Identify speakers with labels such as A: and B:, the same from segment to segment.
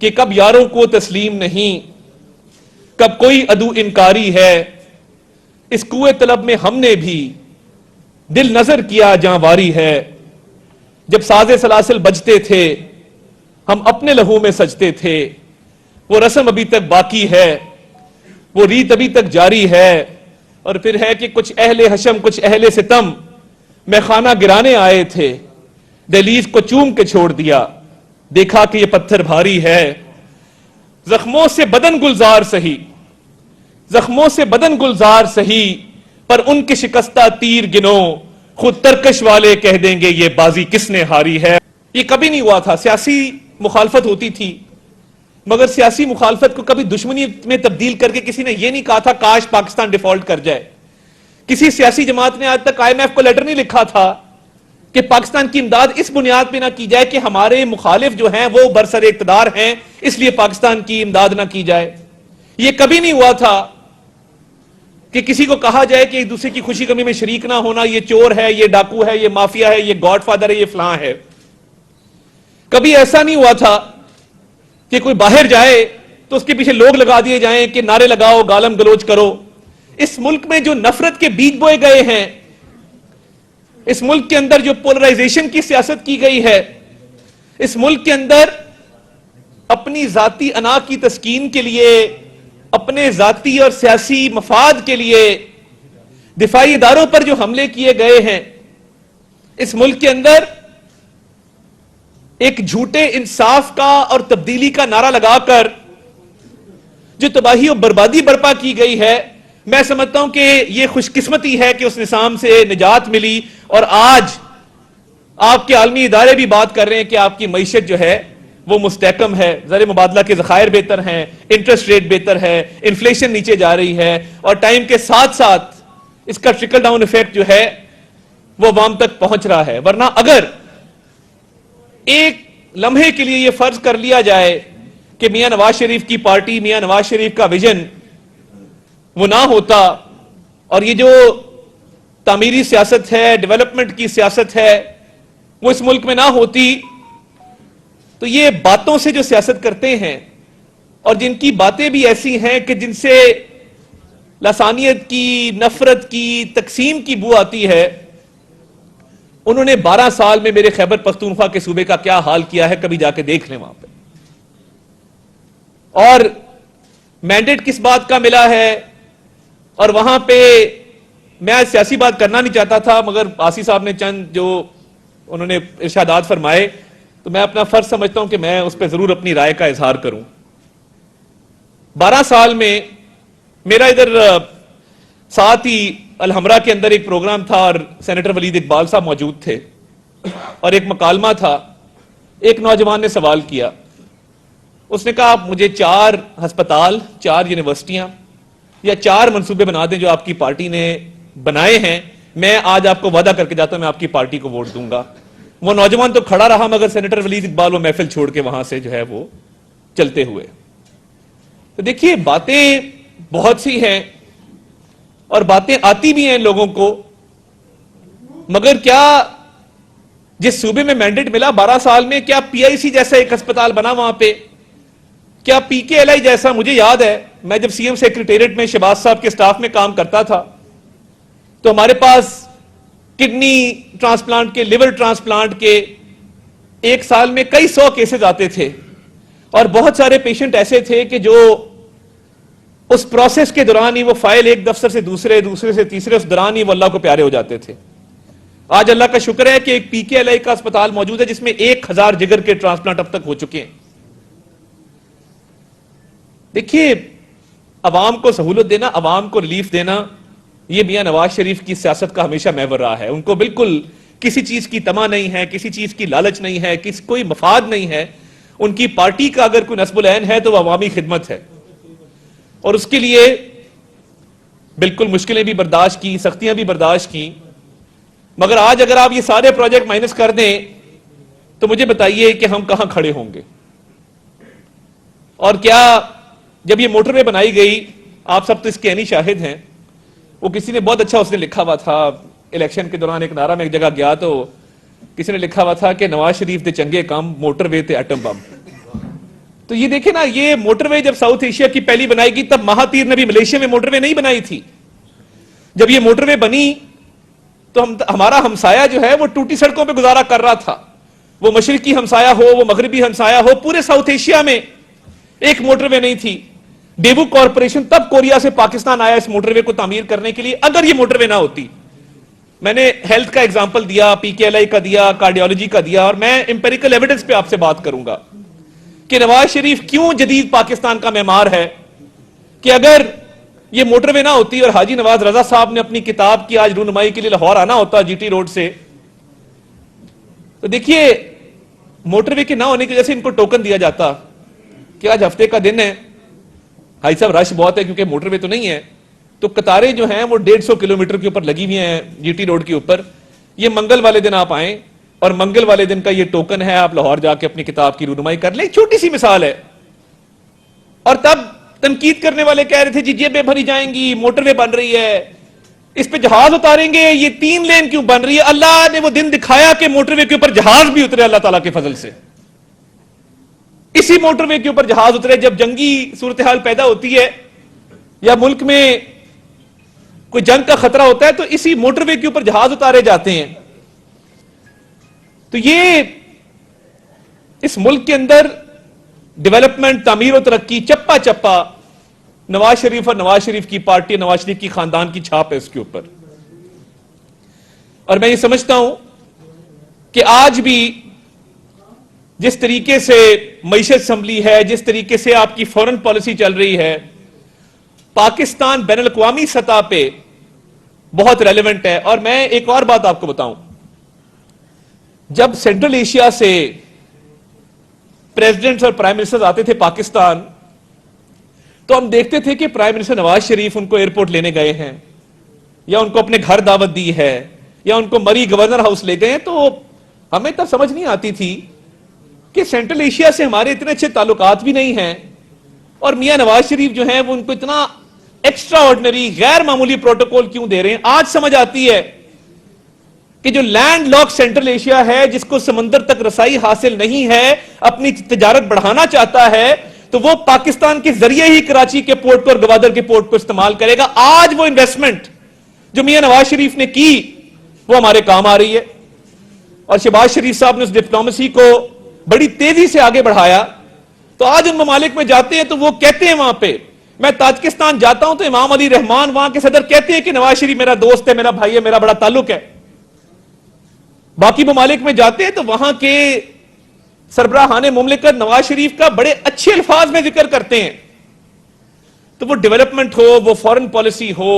A: کہ کب یاروں کو تسلیم نہیں، کب کوئی عدو انکاری ہے، اس کوئے طلب میں ہم نے بھی دل نظر کیا جاں واری ہے، جب ساز سلاسل بجتے تھے ہم اپنے لہو میں سجتے تھے، وہ رسم ابھی تک باقی ہے، وہ ریت ابھی تک جاری ہے، اور پھر ہے کہ کچھ اہل حشم کچھ اہل ستم میں خانہ گرانے آئے تھے، دہلیز کو چوم کے چھوڑ دیا، دیکھا کہ یہ پتھر بھاری ہے، زخموں سے بدن گلزار سہی، زخموں سے بدن گلزار سہی، پر ان کے شکستہ تیر گنو، خود ترکش والے کہہ دیں گے یہ بازی کس نے ہاری ہے۔ یہ کبھی نہیں ہوا تھا، سیاسی مخالفت ہوتی تھی، مگر سیاسی مخالفت کو کبھی دشمنی میں تبدیل کر کے کسی نے یہ نہیں کہا تھا کاش پاکستان ڈیفالٹ کر جائے۔ کسی سیاسی جماعت نے آج تک IMF کو لیٹر نہیں لکھا تھا کہ پاکستان کی امداد اس بنیاد پہ نہ کی جائے کہ ہمارے مخالف جو ہیں وہ برسر اقتدار ہیں، اس لیے پاکستان کی امداد نہ کی جائے۔ یہ کبھی نہیں ہوا تھا کہ کسی کو کہا جائے کہ ایک دوسرے کی خوشی غمی میں شریک نہ ہونا، یہ چور ہے، یہ ڈاکو ہے، یہ مافیا ہے، یہ گاڈ فادر ہے، یہ فلاں ہے۔ کبھی ایسا نہیں ہوا تھا کہ کوئی باہر جائے تو اس کے پیچھے لوگ لگا دیے جائیں کہ نعرے لگاؤ، گالم گلوچ کرو۔ اس ملک میں جو نفرت کے بیج بوئے گئے ہیں، اس ملک کے اندر جو پولرائزیشن کی سیاست کی گئی ہے، اس ملک کے اندر اپنی ذاتی انا کی تسکین کے لیے، اپنے ذاتی اور سیاسی مفاد کے لیے دفاعی اداروں پر جو حملے کیے گئے ہیں، اس ملک کے اندر ایک جھوٹے انصاف کا اور تبدیلی کا نعرہ لگا کر جو تباہی اور بربادی برپا کی گئی ہے، میں سمجھتا ہوں کہ یہ خوش قسمتی ہے کہ اس نظام سے نجات ملی، اور آج آپ کے عالمی ادارے بھی بات کر رہے ہیں کہ آپ کی معیشت جو ہے وہ مستحکم ہے، زر مبادلہ کے ذخائر بہتر ہیں، انٹرسٹ ریٹ بہتر ہے، انفلیشن نیچے جا رہی ہے، اور ٹائم کے ساتھ ساتھ اس کا ٹرکل ڈاؤن ایفیکٹ جو ہے وہ عوام تک پہنچ رہا ہے۔ ورنہ اگر ایک لمحے کے لیے یہ فرض کر لیا جائے کہ میاں نواز شریف کی پارٹی، میاں نواز شریف کا ویژن وہ نہ ہوتا، اور یہ جو تعمیری سیاست ہے، ڈیولپمنٹ کی سیاست ہے، وہ اس ملک میں نہ ہوتی، تو یہ باتوں سے جو سیاست کرتے ہیں اور جن کی باتیں بھی ایسی ہیں کہ جن سے لسانیت کی، نفرت کی، تقسیم کی بو آتی ہے، انہوں نے 12 سال میں میرے خیبر پختونخوا کے صوبے کا کیا حال کیا ہے، کبھی جا کے دیکھ لیں وہاں پہ۔ اور مینڈیٹ کس بات کا ملا ہے، اور وہاں پہ میں سیاسی بات کرنا نہیں چاہتا تھا، مگر آسی صاحب نے چند جو انہوں نے ارشادات فرمائے تو میں اپنا فرض سمجھتا ہوں کہ میں اس پہ ضرور اپنی رائے کا اظہار کروں۔ 12 سال میں میرا ادھر ساتھ ہی الحمرہ کے اندر ایک پروگرام تھا، اور سینیٹر ولید اقبال صاحب موجود تھے، اور ایک مکالمہ تھا۔ ایک نوجوان نے سوال کیا، اس نے کہا آپ مجھے 4 ہسپتال، 4 یونیورسٹیاں یا 4 منصوبے بنا دیں جو آپ کی پارٹی نے بنائے ہیں، میں آج آپ کو وعدہ کر کے جاتا ہوں میں آپ کی پارٹی کو ووٹ دوں گا۔ وہ نوجوان تو کھڑا رہا، مگر سینیٹر ولید اقبال وہ محفل چھوڑ کے وہاں سے جو ہے وہ چلتے ہوئے۔ تو دیکھیے باتیں بہت سی ہیں، اور باتیں آتی بھی ہیں لوگوں کو، مگر کیا جس صوبے میں مینڈیٹ ملا 12 سال میں، کیا PIC جیسا ایک ہسپتال بنا وہاں پہ؟ کیا PKLI جیسا؟ مجھے یاد ہے میں جب CM سیکریٹریٹ میں شہباز صاحب کے سٹاف میں کام کرتا تھا تو ہمارے پاس کڈنی ٹرانسپلانٹ کے، لیور ٹرانسپلانٹ کے ایک سال میں کئی 100 کیسز آتے تھے، اور بہت سارے پیشنٹ ایسے تھے کہ جو اس پروسیس کے دوران ہی وہ فائل ایک دفتر سے دوسرے، دوسرے سے تیسرے، اس دوران ہی وہ اللہ کو پیارے ہو جاتے تھے۔ آج اللہ کا شکر ہے کہ ایک PKLI کا اسپتال موجود ہے جس میں 1000 جگر کے ٹرانسپلانٹ اب تک ہو چکے ہیں۔ دیکھیے عوام کو سہولت دینا، عوام کو ریلیف دینا، یہ میاں نواز شریف کی سیاست کا ہمیشہ محور رہا ہے۔ ان کو بالکل کسی چیز کی طمع نہیں ہے، کسی چیز کی لالچ نہیں ہے، کوئی مفاد نہیں ہے۔ ان کی پارٹی کا اگر کوئی نصب العین ہے تو وہ عوامی خدمت ہے، اور اس کے لیے بالکل مشکلیں بھی برداشت کی، سختیاں بھی برداشت کی۔ مگر آج اگر آپ یہ سارے پروجیکٹ مائنس کر دیں تو مجھے بتائیے کہ ہم کہاں کھڑے ہوں گے؟ اور کیا جب یہ موٹر وے بنائی گئی، آپ سب تو اس کے عینی شاہد ہیں، وہ کسی نے بہت اچھا اس نے لکھا ہوا تھا، الیکشن کے دوران ایک نعرہ میں ایک جگہ گیا تو کسی نے لکھا ہوا تھا کہ نواز شریف دے چنگے کام موٹر وے تے ایٹم بم۔ تو یہ دیکھیں نا، یہ موٹر وے جب ساؤتھ ایشیا کی پہلی بنائی گئی تب مہاتیر نے بھی ملیشیا میں موٹر وے نہیں بنائی تھی. جب یہ موٹر وے بنی تو ہمارا ہمسایہ جو ہے وہ ٹوٹی سڑکوں پہ گزارا کر رہا تھا. وہ مشرقی ہمسایہ ہو، وہ مغربی ہمسایہ ہو، پورے ساؤتھ ایشیا میں ایک موٹر وے نہیں تھی. ڈیبو کارپوریشن تب کوریا سے پاکستان آیا اس موٹر وے کو تعمیر کرنے کے لیے. اگر یہ موٹر وے نہ ہوتی، میں نے ہیلتھ کا ایگزامپل دیا، پی کے ایل آئی کا دیا، کارڈیالوجی کا دیا، اور میں امپیریکل ایویڈنس پہ آپ سے بات کروں گا کہ نواز شریف کیوں جدید پاکستان کا معمار ہے. کہ اگر یہ موٹر وے نہ ہوتی اور حاجی نواز رضا صاحب نے اپنی کتاب کی آج رونمائی کے لیے لاہور آنا ہوتا جی ٹی روڈ سے، تو دیکھیے موٹر وے کے نہ ہونے کی وجہ سے ان کو ٹوکن دیا جاتا کہ آج ہفتے کا دن ہے حاجی صاحب، رش بہت ہے کیونکہ موٹر وے تو نہیں ہے، تو قطاریں جو ہیں وہ 150 کلومیٹر کے اوپر لگی ہوئی ہیں جی ٹی روڈ کے اوپر. یہ منگل والے دن آپ آئیں اور منگل والے دن کا یہ ٹوکن ہے، آپ لاہور جا کے اپنی کتاب کی رونمائی کر لیں. چھوٹی سی مثال ہے. اور تب تنقید کرنے والے کہہ رہے تھے جی جیبیں بھری جائیں گی، موٹر وے بن رہی ہے، اس پہ جہاز اتاریں گے، یہ 3 لین کیوں بن رہی ہے. اللہ نے وہ دن دکھایا کہ موٹر وے کے اوپر جہاز بھی اترے اللہ تعالیٰ کے فضل سے. اسی موٹر وے کے اوپر جہاز اترے جب جنگی صورتحال پیدا ہوتی ہے یا ملک میں کوئی جنگ کا خطرہ ہوتا ہے تو اسی موٹر وے کے اوپر جہاز اتارے جاتے ہیں. تو یہ اس ملک کے اندر ڈیولپمنٹ، تعمیر و ترقی چپا چپا نواز شریف اور نواز شریف کی پارٹی، نواز شریف کی خاندان کی چھاپ ہے اس کے اوپر. اور میں یہ سمجھتا ہوں کہ آج بھی جس طریقے سے معیشت سنبھلی ہے، جس طریقے سے آپ کی فورن پالیسی چل رہی ہے، پاکستان بین الاقوامی سطح پہ بہت ریلیونٹ ہے. اور میں ایک اور بات آپ کو بتاؤں، جب سینٹرل ایشیا سے پریزیڈنٹس اور پرائم منسٹر آتے تھے پاکستان تو ہم دیکھتے تھے کہ پرائم منسٹر نواز شریف ان کو ایئرپورٹ لینے گئے ہیں یا ان کو اپنے گھر دعوت دی ہے یا ان کو مری گورنر ہاؤس لے گئے ہیں. تو ہمیں تب سمجھ نہیں آتی تھی کہ سینٹرل ایشیا سے ہمارے اتنے اچھے تعلقات بھی نہیں ہیں اور میاں نواز شریف جو ہیں وہ ان کو اتنا ایکسٹرا آرڈنری غیر معمولی پروٹوکول کیوں دے رہے ہیں. آج سمجھ آتی ہے کہ جو لینڈ لاک سینٹرل ایشیا ہے، جس کو سمندر تک رسائی حاصل نہیں ہے، اپنی تجارت بڑھانا چاہتا ہے تو وہ پاکستان کے ذریعے ہی کراچی کے پورٹ کو اور گوادر کے پورٹ کو استعمال کرے گا. آج وہ انویسٹمنٹ جو میاں نواز شریف نے کی وہ ہمارے کام آ رہی ہے. اور شہباز شریف صاحب نے اس ڈپلومیسی کو بڑی تیزی سے آگے بڑھایا. تو آج ان ممالک میں جاتے ہیں تو وہ کہتے ہیں، وہاں پہ میں تاجکستان جاتا ہوں تو امام علی رحمان وہاں کے صدر کہتے ہیں کہ نواز شریف میرا دوست ہے، میرا بھائی ہے، میرا بڑا تعلق ہے. باقی ممالک میں جاتے ہیں تو وہاں کے سربراہان مملکت نواز شریف کا بڑے اچھے الفاظ میں ذکر کرتے ہیں. تو وہ ڈیولپمنٹ ہو، وہ فورن پالیسی ہو،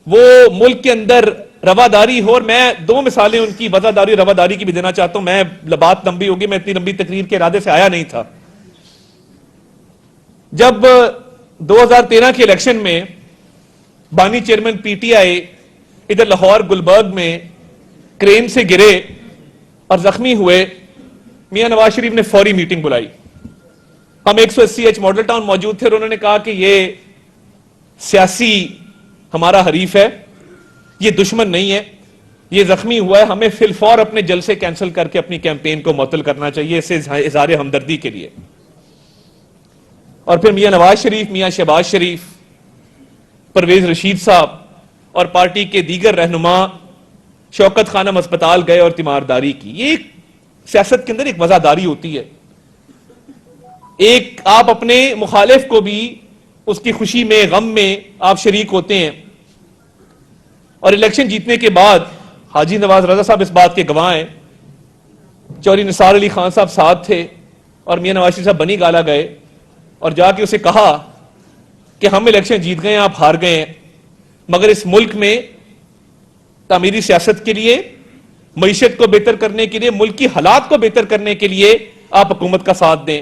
A: وہ ملک کے اندر رواداری ہو. اور میں 2 مثالیں ان کی وفاداری رواداری کی بھی دینا چاہتا ہوں. میں بات لمبی ہوگی، میں اتنی لمبی تقریر کے ارادے سے آیا نہیں تھا. جب 2013 کے الیکشن میں بانی چیئرمین پی ٹی آئی ادھر لاہور گلبرگ میں کرین سے گرے اور زخمی ہوئے، میاں نواز شریف نے فوری میٹنگ بلائی. ہم 180 ایچ ماڈل ٹاؤن موجود تھے اور انہوں نے کہا کہ یہ سیاسی ہمارا حریف ہے، یہ دشمن نہیں ہے، یہ زخمی ہوا ہے، ہمیں فی الفور اپنے جلسے کینسل کر کے اپنی کیمپین کو معطل کرنا چاہیے اسے اظہار ہمدردی کے لیے. اور پھر میاں نواز شریف، میاں شہباز شریف، پرویز رشید صاحب اور پارٹی کے دیگر رہنما شوکت خانم اسپتال گئے اور تیمارداری کی. یہ ایک سیاست کے اندر ایک وزاداری ہوتی ہے. ایک آپ اپنے مخالف کو بھی اس کی خوشی میں، غم میں آپ شریک ہوتے ہیں. اور الیکشن جیتنے کے بعد حاجی نواز رضا صاحب اس بات کے گواہ ہیں، چوری نثار علی خان صاحب ساتھ تھے اور میاں نواز شریف صاحب بنی گالا گئے اور جا کے اسے کہا کہ ہم الیکشن جیت گئے ہیں، آپ ہار گئے ہیں، مگر اس ملک میں تعمیری سیاست کے لیے، معیشت کو بہتر کرنے کے لیے، ملک کی حالات کو بہتر کرنے کے لیے آپ حکومت کا ساتھ دیں.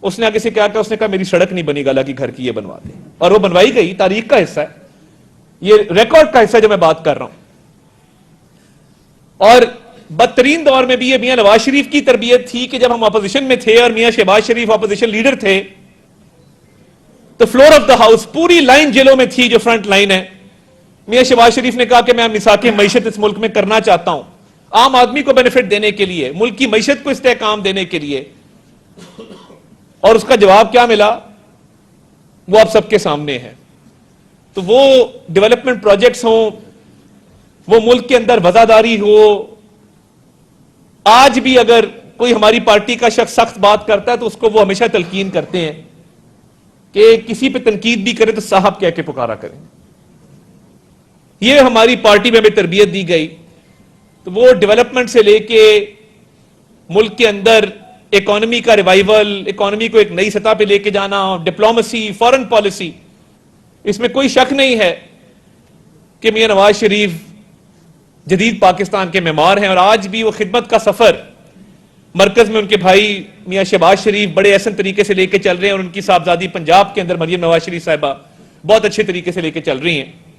A: اس نے آگے سے کیا کہا؟ اس نے کہا میری سڑک نہیں بنی گالا کی گھر کی، یہ بنوا دیں. اور وہ بنوائی گئی. تاریخ کا حصہ ہے یہ، ریکارڈ کا حصہ ہے جو میں بات کر رہا ہوں. اور بدترین دور میں بھی یہ میاں نواز شریف کی تربیت تھی کہ جب ہم اپوزیشن میں تھے اور میاں شہباز شریف اپوزیشن لیڈر تھے تو فلور آف دا ہاؤس پوری لائن جیلوں میں تھی جو فرنٹ لائن ہے. میاں شہباز شریف نے کہا کہ میں میثاق معیشت اس ملک میں کرنا چاہتا ہوں، عام آدمی کو بینیفٹ دینے کے لیے، ملک کی معیشت کو استحکام دینے کے لیے. اور اس کا جواب کیا ملا وہ آپ سب کے سامنے ہے. تو وہ ڈیولپمنٹ پروجیکٹس ہوں, وہ ملک کے اندر وزاداری ہو, آج بھی اگر کوئی ہماری پارٹی کا شخص سخت بات کرتا ہے تو اس کو وہ ہمیشہ تلقین کرتے ہیں کہ کسی پہ تنقید بھی کرے تو صاحب کہہ کے پکارا کریں. یہ ہماری پارٹی میں ہمیں تربیت دی گئی. تو وہ ڈیولپمنٹ سے لے کے ملک کے اندر اکانومی کا ریوائیول, اکانومی کو ایک نئی سطح پہ لے کے جانا, ڈپلومیسی, فارن پالیسی, اس میں کوئی شک نہیں ہے کہ میاں نواز شریف جدید پاکستان کے معمار ہیں. اور آج بھی وہ خدمت کا سفر مرکز میں ان کے بھائی میاں شہباز شریف بڑے احسن طریقے سے لے کے چل رہے ہیں, اور ان کی صاحبزادی پنجاب کے اندر مریم نواز شریف صاحبہ بہت اچھے طریقے سے لے کے چل رہی ہیں.